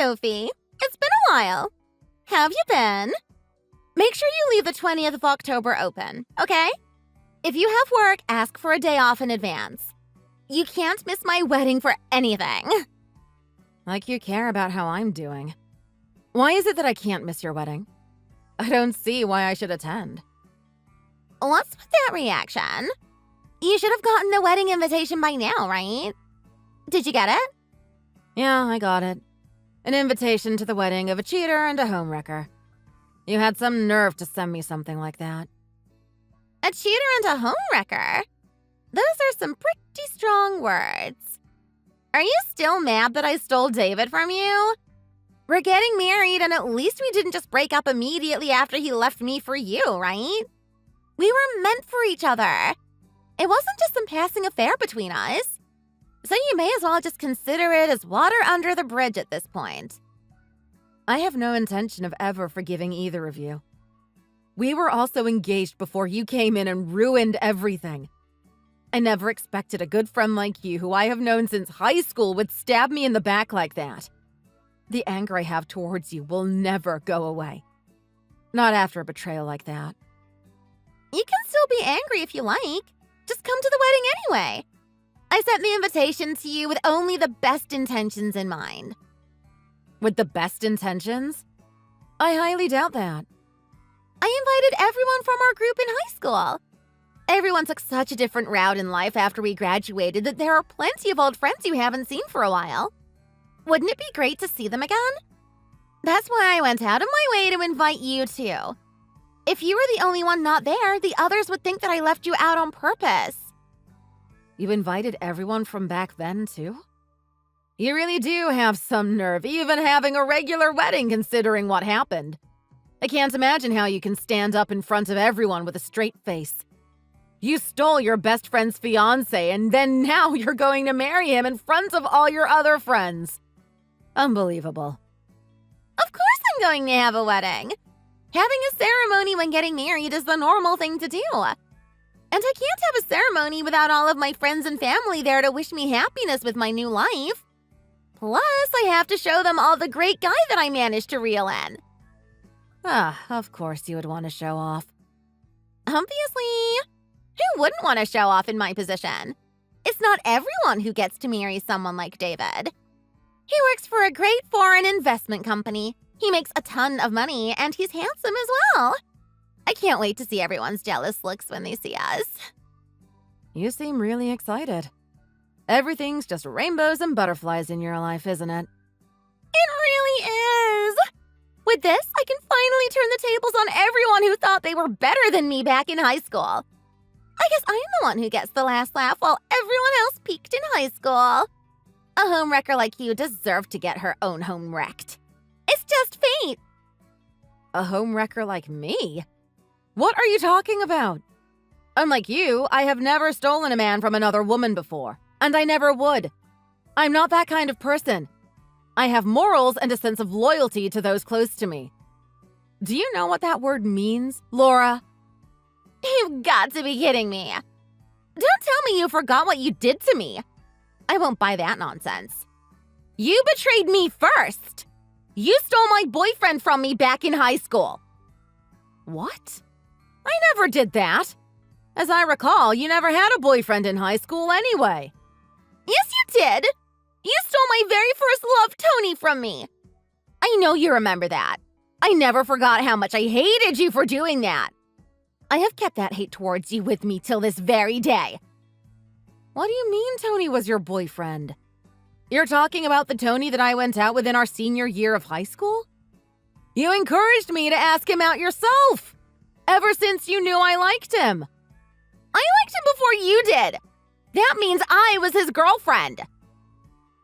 Sophie. It's been a while. How have you been? Make sure you leave the 20th of October open, okay? If you have work, ask for a day off in advance. You can't miss my wedding for anything. Like you care about how I'm doing. Why is it that I can't miss your wedding? I don't see why I should attend. What's with that reaction? You should have gotten the wedding invitation by now, right? Did you get it? Yeah, I got it. An invitation to the wedding of a cheater and a homewrecker. You had some nerve to send me something like that. A cheater and a homewrecker? Those are some pretty strong words. Are you still mad that I stole David from you? We're getting married, and at least we didn't just break up immediately after he left me for you, right? We were meant for each other. It wasn't just some passing affair between us. So you may as well just consider it as water under the bridge at this point. I have no intention of ever forgiving either of you. We were also engaged before you came in and ruined everything. I never expected a good friend like you, who I have known since high school, would stab me in the back like that. The anger I have towards you will never go away. Not after a betrayal like that. You can still be angry if you like. Just come to the wedding anyway. I sent the invitation to you with only the best intentions in mind. With the best intentions? I highly doubt that. I invited everyone from our group in high school. Everyone took such a different route in life after we graduated that there are plenty of old friends you haven't seen for a while. Wouldn't it be great to see them again? That's why I went out of my way to invite you too. If you were the only one not there, the others would think that I left you out on purpose. You invited everyone from back then, too? You really do have some nerve, even having a regular wedding considering what happened. I can't imagine how you can stand up in front of everyone with a straight face. You stole your best friend's fiancé, and then now you're going to marry him in front of all your other friends. Unbelievable. Of course I'm going to have a wedding. Having a ceremony when getting married is the normal thing to do. And I can't have a ceremony without all of my friends and family there to wish me happiness with my new life. Plus, I have to show them all the great guy that I managed to reel in. Of course you would want to show off. Obviously. Who wouldn't want to show off in my position? It's not everyone who gets to marry someone like David. He works for a great foreign investment company. He makes a ton of money, and he's handsome as well. I can't wait to see everyone's jealous looks when they see us. You seem really excited. Everything's just rainbows and butterflies in your life, isn't it? It really is! With this, I can finally turn the tables on everyone who thought they were better than me back in high school. I guess I'm the one who gets the last laugh while everyone else peaked in high school. A homewrecker like you deserved to get her own home wrecked. It's just fate. A homewrecker like me? What are you talking about? Unlike you, I have never stolen a man from another woman before, and I never would. I'm not that kind of person. I have morals and a sense of loyalty to those close to me. Do you know what that word means, Laura? You've got to be kidding me. Don't tell me you forgot what you did to me. I won't buy that nonsense. You betrayed me first. You stole my boyfriend from me back in high school. What? I never did that. As I recall, you never had a boyfriend in high school anyway. Yes, you did. You stole my very first love, Tony, from me. I know you remember that. I never forgot how much I hated you for doing that. I have kept that hate towards you with me till this very day. What do you mean Tony was your boyfriend? You're talking about the Tony that I went out with in our senior year of high school? You encouraged me to ask him out yourself, ever since you knew I liked him. I liked him before you did. That means I was his girlfriend.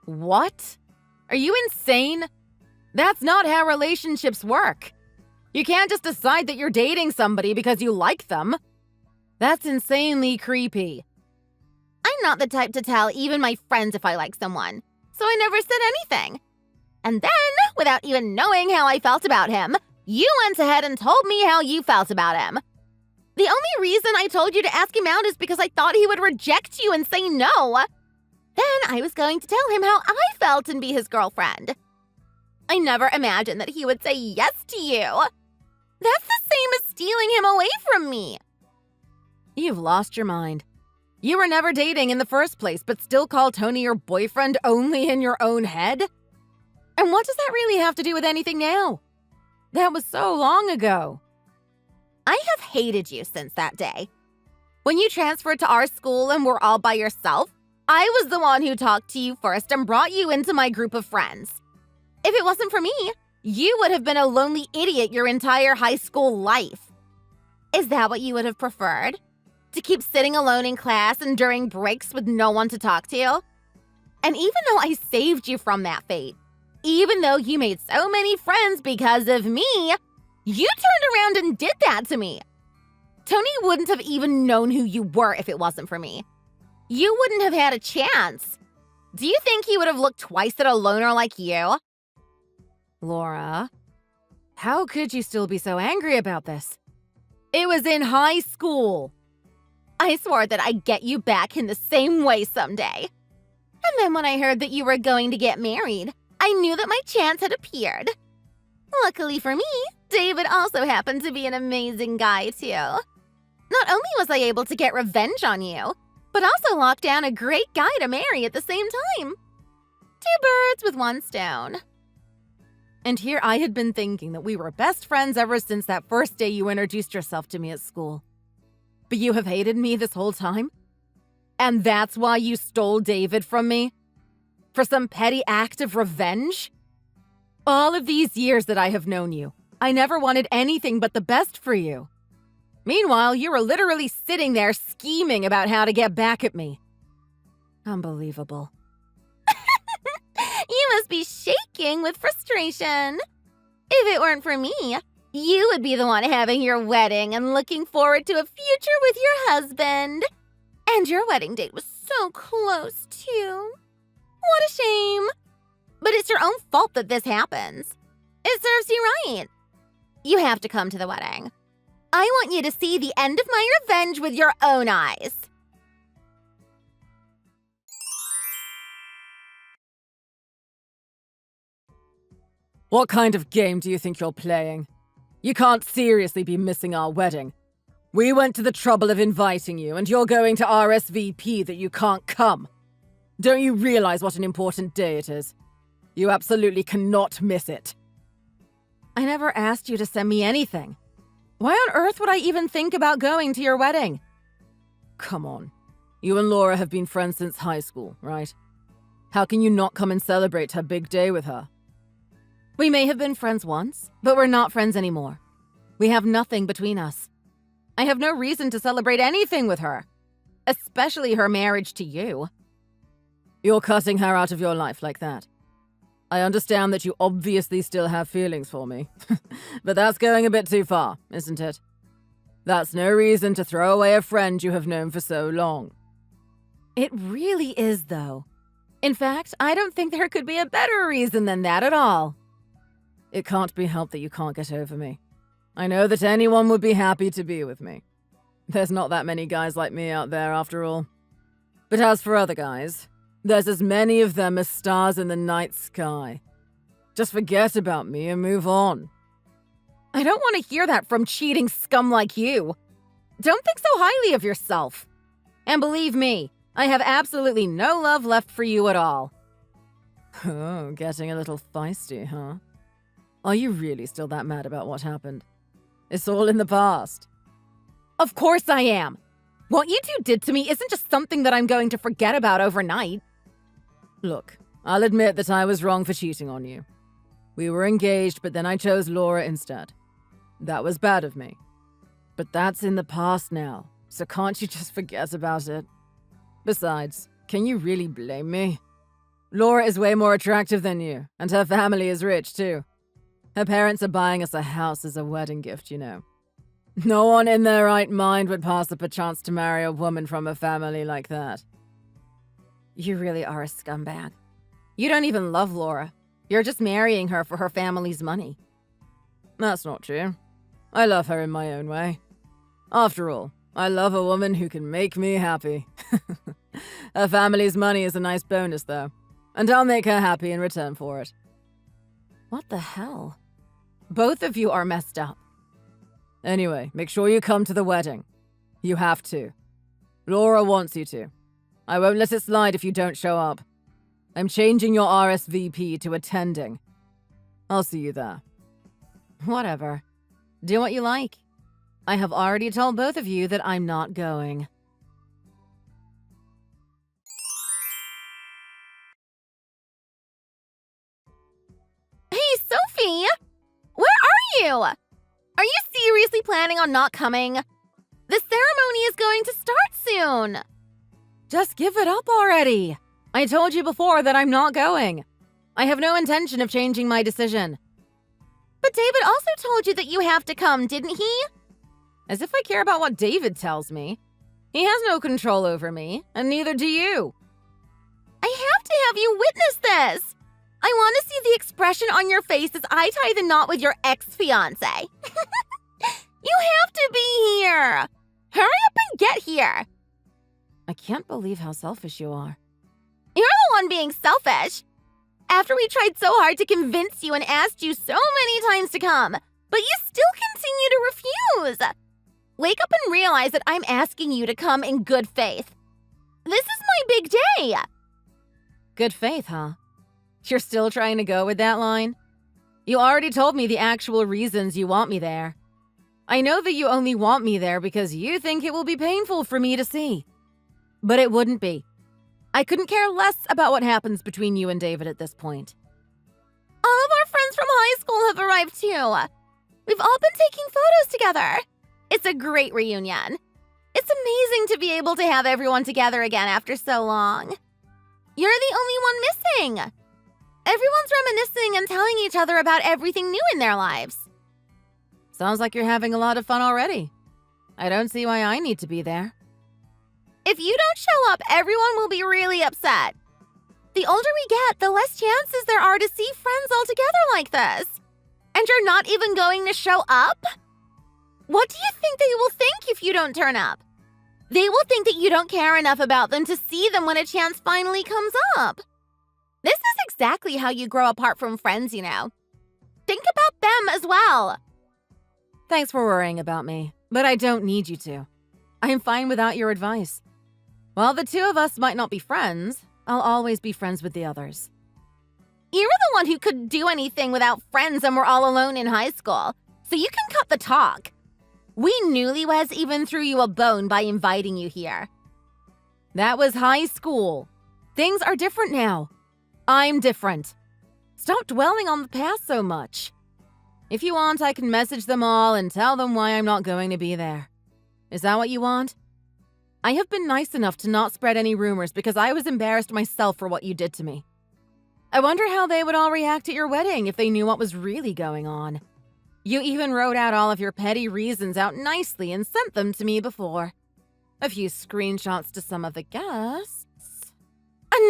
What? Are you insane? That's not how relationships work. You can't just decide that you're dating somebody because you like them. That's insanely creepy. I'm not the type to tell even my friends if I like someone, so I never said anything. And then, without even knowing how I felt about him, you went ahead and told me how you felt about him. The only reason I told you to ask him out is because I thought he would reject you and say no. Then I was going to tell him how I felt and be his girlfriend. I never imagined that he would say yes to you. That's the same as stealing him away from me. You've lost your mind. You were never dating in the first place, but still call Tony your boyfriend only in your own head? And what does that really have to do with anything now? That was so long ago. I have hated you since that day. When you transferred to our school and were all by yourself, I was the one who talked to you first and brought you into my group of friends. If it wasn't for me, you would have been a lonely idiot your entire high school life. Is that what you would have preferred? To keep sitting alone in class and during breaks with no one to talk to? And even though I saved you from that fate, even though you made so many friends because of me, you turned around and did that to me. Tony wouldn't have even known who you were if it wasn't for me. You wouldn't have had a chance. Do you think he would have looked twice at a loner like you? Laura, how could you still be so angry about this? It was in high school. I swore that I'd get you back in the same way someday. And then when I heard that you were going to get married, I knew that my chance had appeared. Luckily for me, David also happened to be an amazing guy, too. Not only was I able to get revenge on you, but also lock down a great guy to marry at the same time. 2 birds with 1 stone. And here I had been thinking that we were best friends ever since that first day you introduced yourself to me at school. But you have hated me this whole time? And that's why you stole David from me? For some petty act of revenge? All of these years that I have known you, I never wanted anything but the best for you. Meanwhile, you were literally sitting there scheming about how to get back at me. Unbelievable. You must be shaking with frustration. If it weren't for me, you would be the one having your wedding and looking forward to a future with your husband. And your wedding date was so close, too. What a shame. But it's your own fault that this happens. It serves you right. You have to come to the wedding. I want you to see the end of my revenge with your own eyes. What kind of game do you think you're playing? You can't seriously be missing our wedding. We went to the trouble of inviting you, and you're going to RSVP that you can't come. Don't you realize what an important day it is? You absolutely cannot miss it. I never asked you to send me anything. Why on earth would I even think about going to your wedding? Come on. You and Laura have been friends since high school, right? How can you not come and celebrate her big day with her? We may have been friends once, but we're not friends anymore. We have nothing between us. I have no reason to celebrate anything with her, especially her marriage to you. You're cutting her out of your life like that. I understand that you obviously still have feelings for me, but that's going a bit too far, isn't it? That's no reason to throw away a friend you have known for so long. It really is, though. In fact, I don't think there could be a better reason than that at all. It can't be helped that you can't get over me. I know that anyone would be happy to be with me. There's not that many guys like me out there, after all. But as for other guys, there's as many of them as stars in the night sky. Just forget about me and move on. I don't want to hear that from cheating scum like you. Don't think so highly of yourself. And believe me, I have absolutely no love left for you at all. Oh, getting a little feisty, huh? Are you really still that mad about what happened? It's all in the past. Of course I am. What you two did to me isn't just something that I'm going to forget about overnight. Look, I'll admit that I was wrong for cheating on you. We were engaged, but then I chose Laura instead. That was bad of me. But that's in the past now, so can't you just forget about it? Besides, can you really blame me? Laura is way more attractive than you, and her family is rich too. Her parents are buying us a house as a wedding gift, you know. No one in their right mind would pass up a chance to marry a woman from a family like that. You really are a scumbag. You don't even love Laura. You're just marrying her for her family's money. That's not true. I love her in my own way. After all, I love a woman who can make me happy. Her family's money is a nice bonus, though, and I'll make her happy in return for it. What the hell? Both of you are messed up. Anyway, make sure you come to the wedding. You have to. Laura wants you to. I won't let it slide if you don't show up. I'm changing your RSVP to attending. I'll see you there. Whatever. Do what you like. I have already told both of you that I'm not going. Hey, Sophie! Where are you? Are you seriously planning on not coming? The ceremony is going to start soon. Just give it up already. I told you before that I'm not going. I have no intention of changing my decision. But David also told you that you have to come, didn't he? As if I care about what David tells me. He has no control over me, and neither do you. I have to have you witness this. I want to see the expression on your face as I tie the knot with your ex-fiancé. You have to be here. Hurry up and get here. I can't believe how selfish you are. You're the one being selfish. After we tried so hard to convince you and asked you so many times to come, but you still continue to refuse. Wake up and realize that I'm asking you to come in good faith. This is my big day. Good faith, huh? You're still trying to go with that line? You already told me the actual reasons you want me there. I know that you only want me there because you think it will be painful for me to see. But it wouldn't be. I couldn't care less about what happens between you and David at this point. All of our friends from high school have arrived too. We've all been taking photos together. It's a great reunion. It's amazing to be able to have everyone together again after so long. You're the only one missing. Everyone's reminiscing and telling each other about everything new in their lives. Sounds like you're having a lot of fun already. I don't see why I need to be there. If you don't show up, everyone will be really upset. The older we get, the less chances there are to see friends all together like this. And you're not even going to show up? What do you think they will think if you don't turn up? They will think that you don't care enough about them to see them when a chance finally comes up. This is exactly how you grow apart from friends, you know. Think about them as well. Thanks for worrying about me, but I don't need you to. I'm fine without your advice. While the two of us might not be friends, I'll always be friends with the others. You were the one who couldn't do anything without friends and were all alone in high school, so you can cut the talk. We newlyweds even threw you a bone by inviting you here. That was high school. Things are different now. I'm different. Stop dwelling on the past so much. If you want, I can message them all and tell them why I'm not going to be there. Is that what you want? I have been nice enough to not spread any rumors because I was embarrassed myself for what you did to me. I wonder how they would all react at your wedding if they knew what was really going on. You even wrote out all of your petty reasons out nicely and sent them to me before. A few screenshots to some of the guests.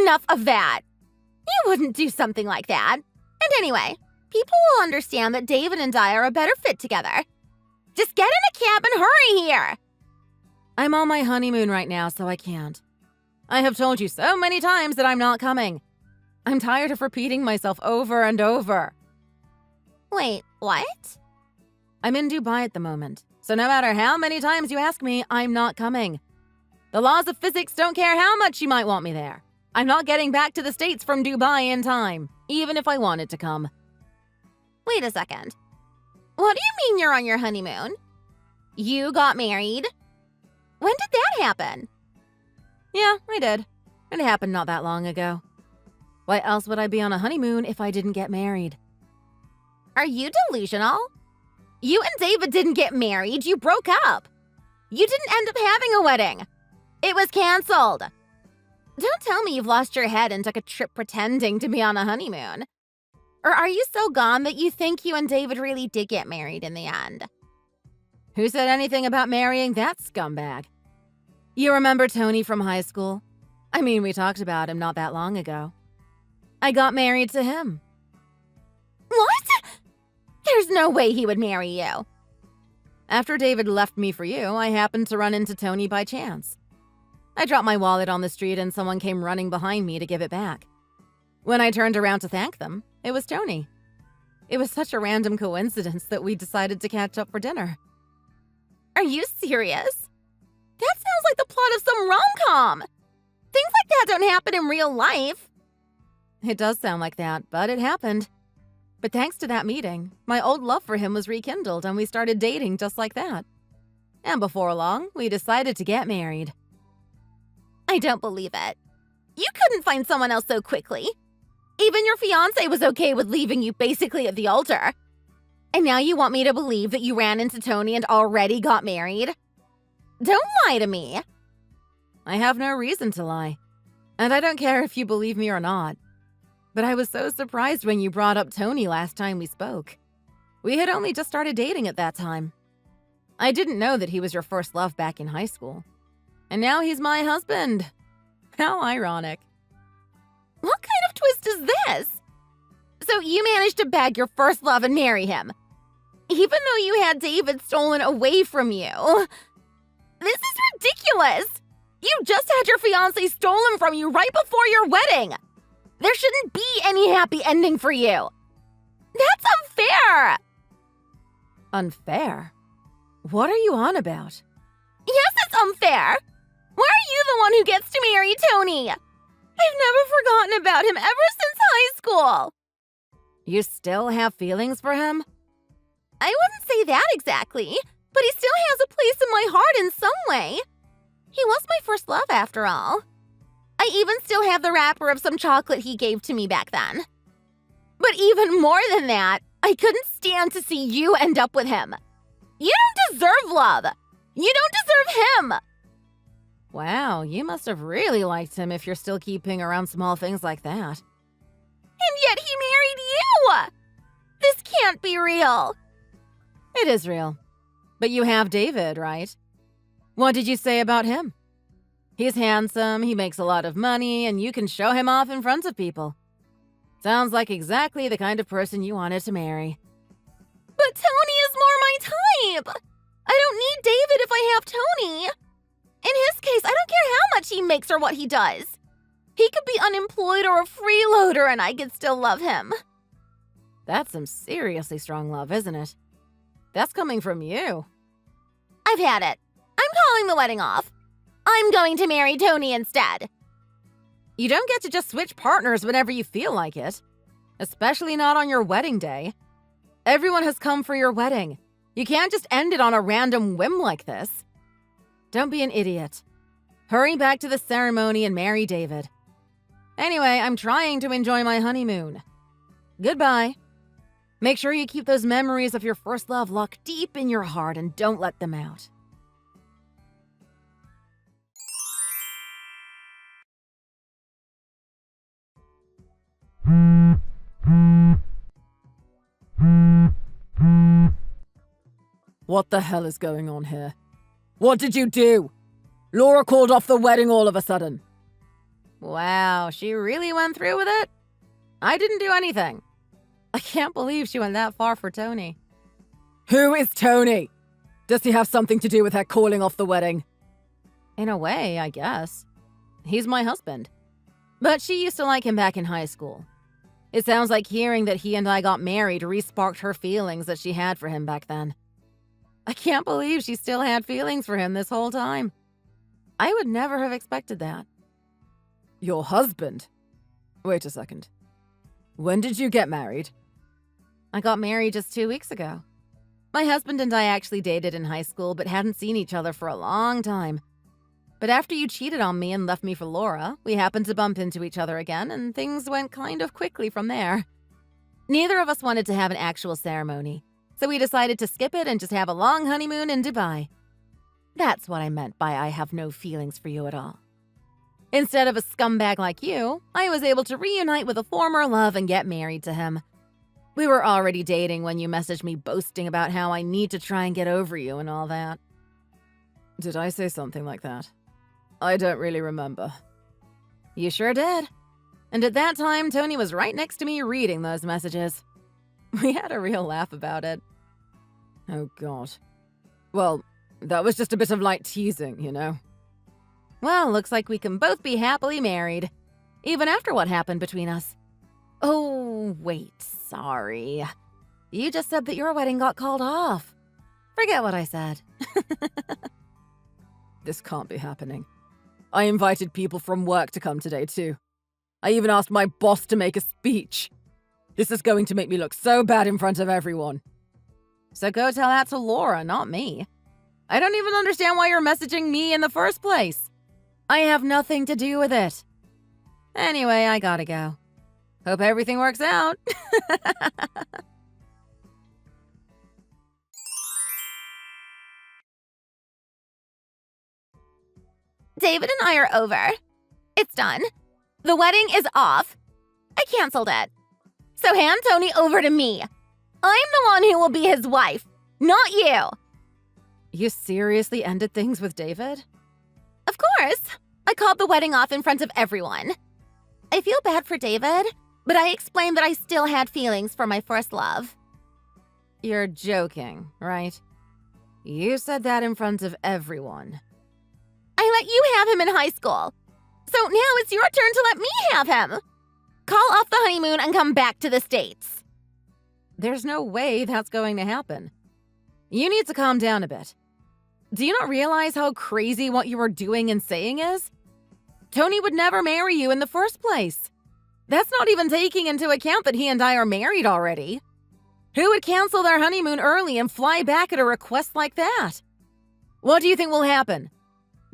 Enough of that. You wouldn't do something like that. And anyway, people will understand that David and I are a better fit together. Just get in a cab and hurry here. I'm on my honeymoon right now, so I can't. I have told you so many times that I'm not coming. I'm tired of repeating myself over and over. Wait, what? I'm in Dubai at the moment, so no matter how many times you ask me, I'm not coming. The laws of physics don't care how much you might want me there. I'm not getting back to the States from Dubai in time, even if I wanted to come. Wait a second. What do you mean you're on your honeymoon? You got married? When did that happen? Yeah, I did. It happened not that long ago. Why else would I be on a honeymoon if I didn't get married? Are you delusional? You and David didn't get married, you broke up. You didn't end up having a wedding. It was canceled. Don't tell me you've lost your head and took a trip pretending to be on a honeymoon. Or are you so gone that you think you and David really did get married in the end? Who said anything about marrying that scumbag? You remember Tony from high school? I mean, we talked about him not that long ago. I got married to him. What? There's no way he would marry you. After David left me for you, I happened to run into Tony by chance. I dropped my wallet on the street and someone came running behind me to give it back. When I turned around to thank them, it was Tony. It was such a random coincidence that we decided to catch up for dinner. Are you serious? That sounds like the plot of some rom-com. Things like that don't happen in real life. It does sound like that, but it happened. But thanks to that meeting, my old love for him was rekindled and we started dating just like that. And before long, we decided to get married. I don't believe it. You couldn't find someone else so quickly. Even your fiancé was okay with leaving you basically at the altar. And now you want me to believe that you ran into Tony and already got married? Don't lie to me. I have no reason to lie. And I don't care if you believe me or not. But I was so surprised when you brought up Tony last time we spoke. We had only just started dating at that time. I didn't know that he was your first love back in high school. And now he's my husband. How ironic. What kind of twist is this? So you managed to bag your first love and marry him, even though you had David stolen away from you. This is ridiculous. You just had your fiancé stolen from you right before your wedding. There shouldn't be any happy ending for you. That's unfair. Unfair? What are you on about? Yes, it's unfair. Why are you the one who gets to marry Tony? I've never forgotten about him ever since high school. You still have feelings for him? I wouldn't say that exactly, but he still has a place in my heart in some way. He was my first love after all. I even still have the wrapper of some chocolate he gave to me back then. But even more than that, I couldn't stand to see you end up with him. You don't deserve love. You don't deserve him. Wow, you must have really liked him if you're still keeping around small things like that. And yet he married you! This can't be real. It is real. But you have David, right? What did you say about him? He's handsome, he makes a lot of money, and you can show him off in front of people. Sounds like exactly the kind of person you wanted to marry. But Tony is more my type. I don't need David if I have Tony. In his case, I don't care how much he makes or what he does. He could be unemployed or a freeloader and I could still love him. That's some seriously strong love, isn't it? That's coming from you. I've had it. I'm calling the wedding off. I'm going to marry Tony instead. You don't get to just switch partners whenever you feel like it. Especially not on your wedding day. Everyone has come for your wedding. You can't just end it on a random whim like this. Don't be an idiot. Hurry back to the ceremony and marry David. Anyway, I'm trying to enjoy my honeymoon. Goodbye. Make sure you keep those memories of your first love locked deep in your heart and don't let them out. What the hell is going on here? What did you do? Laura called off the wedding all of a sudden. Wow, she really went through with it? I didn't do anything. I can't believe she went that far for Tony. Who is Tony? Does he have something to do with her calling off the wedding? In a way, I guess. He's my husband. But she used to like him back in high school. It sounds like hearing that he and I got married re-sparked her feelings that she had for him back then. I can't believe she still had feelings for him this whole time. I would never have expected that. Your husband? Wait a second. When did you get married? I got married just 2 weeks ago. My husband and I actually dated in high school but hadn't seen each other for a long time. But after you cheated on me and left me for Laura, we happened to bump into each other again and things went kind of quickly from there. Neither of us wanted to have an actual ceremony, so we decided to skip it and just have a long honeymoon in Dubai. That's what I meant by I have no feelings for you at all. Instead of a scumbag like you, I was able to reunite with a former love and get married to him. We were already dating when you messaged me boasting about how I need to try and get over you and all that. Did I say something like that? I don't really remember. You sure did. And at that time, Tony was right next to me reading those messages. We had a real laugh about it. Oh, God. Well, that was just a bit of light teasing, you know? Well, looks like we can both be happily married, even after what happened between us. Oh, wait, sorry. You just said that your wedding got called off. Forget what I said. This can't be happening. I invited people from work to come today, too. I even asked my boss to make a speech. This is going to make me look so bad in front of everyone. So go tell that to Laura, not me. I don't even understand why you're messaging me in the first place. I have nothing to do with it. Anyway, I gotta go. Hope everything works out. David and I are over. It's done. The wedding is off. I canceled it. So hand Tony over to me. I'm the one who will be his wife, not you. You seriously ended things with David? Of course. I called the wedding off in front of everyone. I feel bad for David, but I explained that I still had feelings for my first love. You're joking, right? You said that in front of everyone. I let you have him in high school. So now it's your turn to let me have him. Call off the honeymoon and come back to the States. There's no way that's going to happen. You need to calm down a bit. Do you not realize how crazy what you are doing and saying is? Tony would never marry you in the first place. That's not even taking into account that he and I are married already. Who would cancel their honeymoon early and fly back at a request like that? What do you think will happen?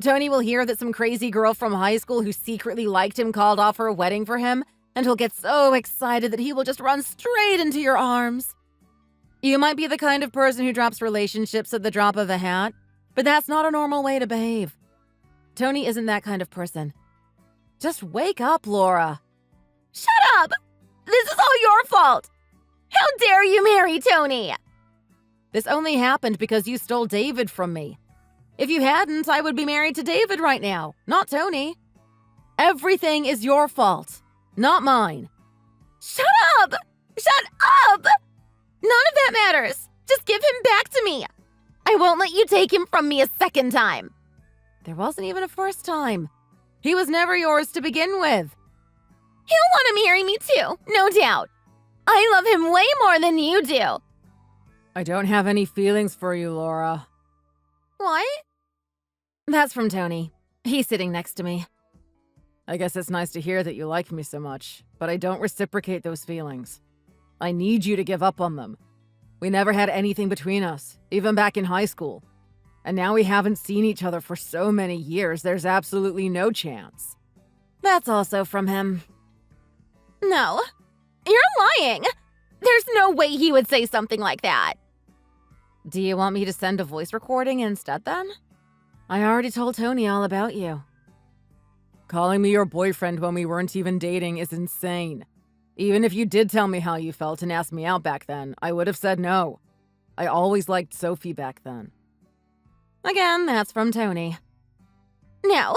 Tony will hear that some crazy girl from high school who secretly liked him called off her wedding for him, and he'll get so excited that he will just run straight into your arms. You might be the kind of person who drops relationships at the drop of a hat, but that's not a normal way to behave. Tony isn't that kind of person. Just wake up, Laura. Shut up! This is all your fault! How dare you marry Tony? This only happened because you stole David from me. If you hadn't, I would be married to David right now, not Tony. Everything is your fault, not mine. Shut up! Shut up! None of that matters. Just give him back to me. I won't let you take him from me a second time. There wasn't even a first time. He was never yours to begin with. He'll want to marry me too, no doubt. I love him way more than you do. I don't have any feelings for you, Laura. What? That's from Tony. He's sitting next to me. I guess it's nice to hear that you like me so much, but I don't reciprocate those feelings. I need you to give up on them. We never had anything between us, even back in high school. And now we haven't seen each other for so many years, there's absolutely no chance. That's also from him. No, you're lying. There's no way he would say something like that. Do you want me to send a voice recording instead then? I already told Tony all about you. Calling me your boyfriend when we weren't even dating is insane. Even if you did tell me how you felt and asked me out back then, I would have said no. I always liked Sophie back then. Again, that's from Tony. No,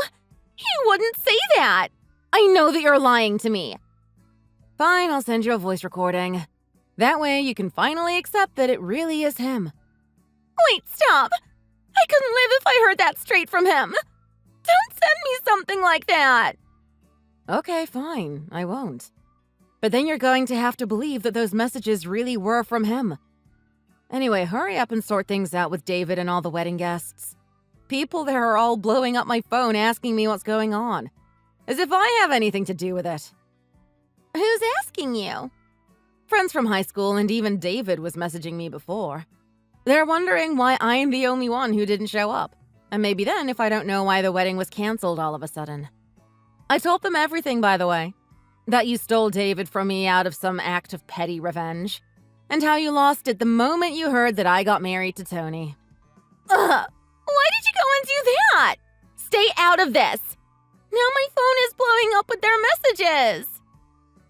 he wouldn't say that. I know that you're lying to me. Fine, I'll send you a voice recording. That way you can finally accept that it really is him. Wait, stop. I couldn't live if I heard that straight from him. Don't send me something like that. Okay, fine, I won't. But then you're going to have to believe that those messages really were from him. Anyway, hurry up and sort things out with David and all the wedding guests. People there are all blowing up my phone asking me what's going on. As if I have anything to do with it. Who's asking you? Friends from high school, and even David was messaging me before. They're wondering why I'm the only one who didn't show up. And maybe then if I don't know why the wedding was canceled all of a sudden. I told them everything, by the way. That you stole David from me out of some act of petty revenge. And how you lost it the moment you heard that I got married to Tony. Ugh! Why did you go and do that? Stay out of this! Now my phone is blowing up with their messages!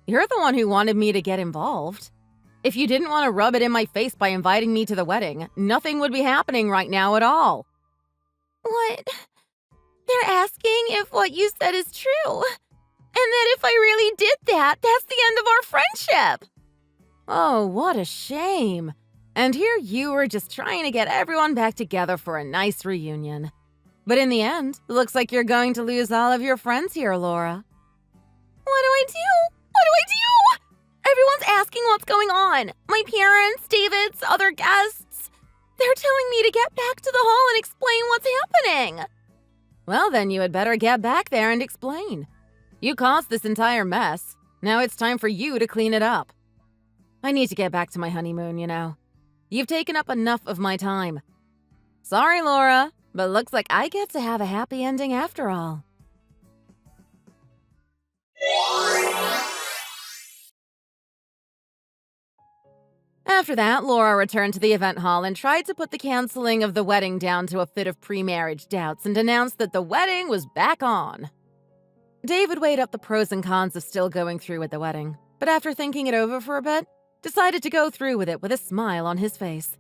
You're the one who wanted me to get involved. If you didn't want to rub it in my face by inviting me to the wedding, nothing would be happening right now at all. What? They're asking if what you said is true. And that if I really did that, that's the end of our friendship. Oh, what a shame. And here you were just trying to get everyone back together for a nice reunion. But in the end, looks like you're going to lose all of your friends here, Laura. What do I do? What do I do? Everyone's asking what's going on. My parents, David's, other guests. They're telling me to get back to the hall and explain what's happening. Well, then you had better get back there and explain. You caused this entire mess. Now it's time for you to clean it up. I need to get back to my honeymoon, you know. You've taken up enough of my time. Sorry, Laura, but looks like I get to have a happy ending after all. After that, Laura returned to the event hall and tried to put the canceling of the wedding down to a fit of pre-marriage doubts and announced that the wedding was back on. David weighed up the pros and cons of still going through with the wedding, but after thinking it over for a bit, decided to go through with it with a smile on his face.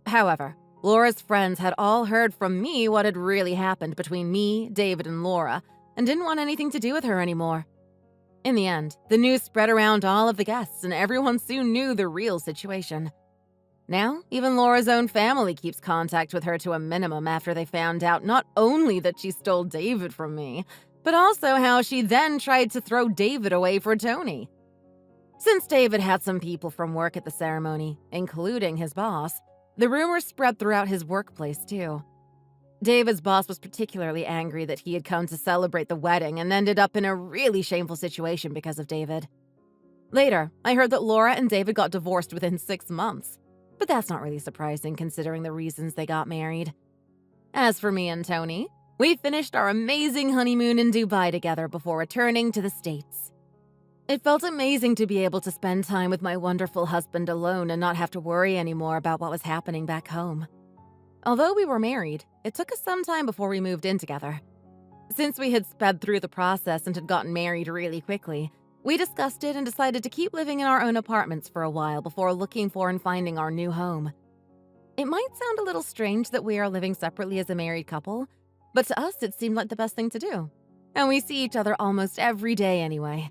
However, Laura's friends had all heard from me what had really happened between me, David, and Laura, and didn't want anything to do with her anymore. In the end, the news spread around all of the guests, and everyone soon knew the real situation. Now, even Laura's own family keeps contact with her to a minimum after they found out not only that she stole David from me, but also how she then tried to throw David away for Tony. Since David had some people from work at the ceremony, including his boss, the rumors spread throughout his workplace too. David's boss was particularly angry that he had come to celebrate the wedding and ended up in a really shameful situation because of David. Later, I heard that Laura and David got divorced within 6 months, but that's not really surprising considering the reasons they got married. As for me and Tony, we finished our amazing honeymoon in Dubai together before returning to the States. It felt amazing to be able to spend time with my wonderful husband alone and not have to worry anymore about what was happening back home. Although we were married, it took us some time before we moved in together. Since we had sped through the process and had gotten married really quickly, we discussed it and decided to keep living in our own apartments for a while before looking for and finding our new home. It might sound a little strange that we are living separately as a married couple, but to us it seemed like the best thing to do. And we see each other almost every day anyway.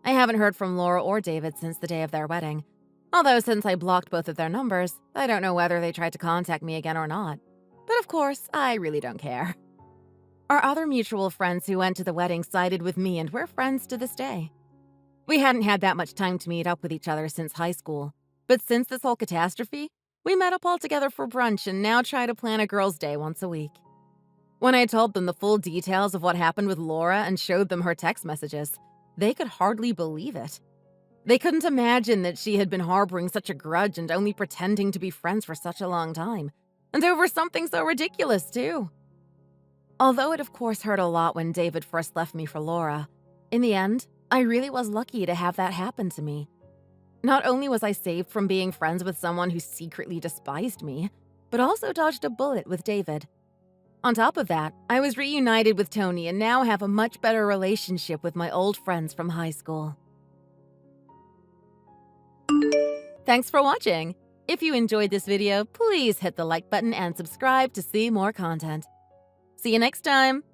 I haven't heard from Laura or David since the day of their wedding. Although since I blocked both of their numbers, I don't know whether they tried to contact me again or not. But of course, I really don't care. Our other mutual friends who went to the wedding sided with me and we're friends to this day. We hadn't had that much time to meet up with each other since high school, but since this whole catastrophe, we met up all together for brunch and now try to plan a girls' day once a week. When I told them the full details of what happened with Laura and showed them her text messages, they could hardly believe it. They couldn't imagine that she had been harboring such a grudge and only pretending to be friends for such a long time, and over something so ridiculous, too. Although it of course hurt a lot when David first left me for Laura, in the end, I really was lucky to have that happen to me. Not only was I saved from being friends with someone who secretly despised me, but also dodged a bullet with David. On top of that, I was reunited with Tony and now have a much better relationship with my old friends from high school. Thanks for watching! If you enjoyed this video, please hit the like button and subscribe to see more content. See you next time!